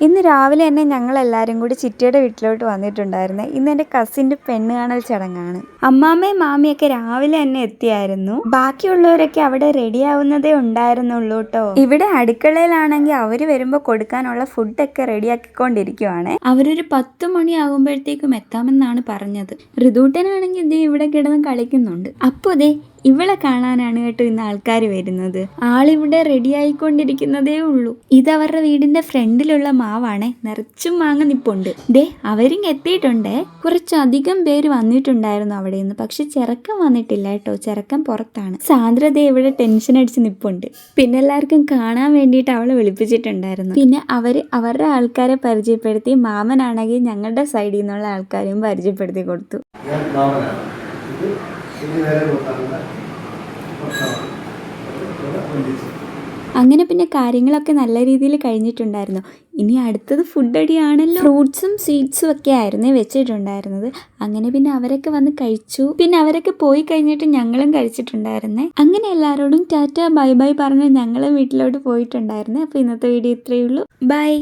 ഇന്ന് രാവിലെ തന്നെ ഞങ്ങൾ എല്ലാവരും കൂടി ചിറ്റയുടെ വീട്ടിലോട്ട് വന്നിട്ടുണ്ടായിരുന്നു. ഇന്ന് എൻ്റെ കസിൻ്റെ പെണ്ണ് കാണൽ ചടങ്ങാണ്. അമ്മാമ്മയും മാമിയൊക്കെ രാവിലെ തന്നെ എത്തിയായിരുന്നു. ബാക്കിയുള്ളവരൊക്കെ അവിടെ റെഡി ആവുന്നതേ ഉണ്ടായിരുന്നുള്ളൂ കേട്ടോ. ഇവിടെ അടുക്കളയിലാണെങ്കിൽ അവര് വരുമ്പോൾ കൊടുക്കാനുള്ള ഫുഡൊക്കെ റെഡിയാക്കിക്കൊണ്ടിരിക്കുവാണ്. അവരൊരു 10 മണിയാകുമ്പോഴത്തേക്കും എത്താമെന്നാണ് പറഞ്ഞത്. ഋതൂട്ടനാണെങ്കിൽ ഇതേ ഇവിടെ കിടന്ന് കളിക്കുന്നുണ്ട്. അപ്പോൾ ദേ ഇവളെ കാണാനാണ് കേട്ടോ ഇന്ന് ആൾക്കാർ വരുന്നത്. ആളിവിടെ റെഡി ആയിക്കൊണ്ടിരിക്കുന്നതേ ഉള്ളൂ. ഇതവരുടെ വീടിന്റെ ഫ്രണ്ടിലുള്ള മാവാണേ, നിറച്ചും മാങ്ങ നിപ്പുണ്ട്. ദേ അവരും എത്തിയിട്ടുണ്ടേ. കുറച്ചധികം പേര് വന്നിട്ടുണ്ടായിരുന്നു അവിടെ നിന്ന്. പക്ഷെ ചെറുക്കൻ വന്നിട്ടില്ല കേട്ടോ, ചെറുക്കൻ പുറത്താണ്. സാന്ദ്രത ഇവിടെ ടെൻഷൻ അടിച്ച് നിപ്പുണ്ട്. പിന്നെ എല്ലാവർക്കും കാണാൻ വേണ്ടിയിട്ട് അവളെ വിളിപ്പിച്ചിട്ടുണ്ടായിരുന്നു. പിന്നെ അവരുടെ ആൾക്കാരെ പരിചയപ്പെടുത്തി. മാമനാണെങ്കിൽ ഞങ്ങളുടെ സൈഡിൽ നിന്നുള്ള ആൾക്കാരെയും പരിചയപ്പെടുത്തി കൊടുത്തു. അങ്ങനെ പിന്നെ കാര്യങ്ങളൊക്കെ നല്ല രീതിയിൽ കഴിഞ്ഞിട്ടുണ്ടായിരുന്നു. ഇനി അടുത്തത് ഫുഡ് അടിയാണല്ലോ. ഫ്രൂട്ട്സും സ്വീറ്റ്സും ഒക്കെ ആയിരുന്നേ വെച്ചിട്ടുണ്ടായിരുന്നത്. അങ്ങനെ പിന്നെ അവരൊക്കെ വന്ന് കഴിച്ചു. പിന്നെ അവരൊക്കെ പോയി കഴിഞ്ഞിട്ട് ഞങ്ങളും കഴിച്ചിട്ടുണ്ടായിരുന്നേ. അങ്ങനെ എല്ലാവരോടും ടാറ്റ ബൈ ബൈ പറഞ്ഞ് ഞങ്ങളും വീട്ടിലോട്ട് പോയിട്ടുണ്ടായിരുന്നേ. അപ്പോൾ ഇന്നത്തെ വീഡിയോ ഇത്രയേ ഉള്ളൂ. ബൈ.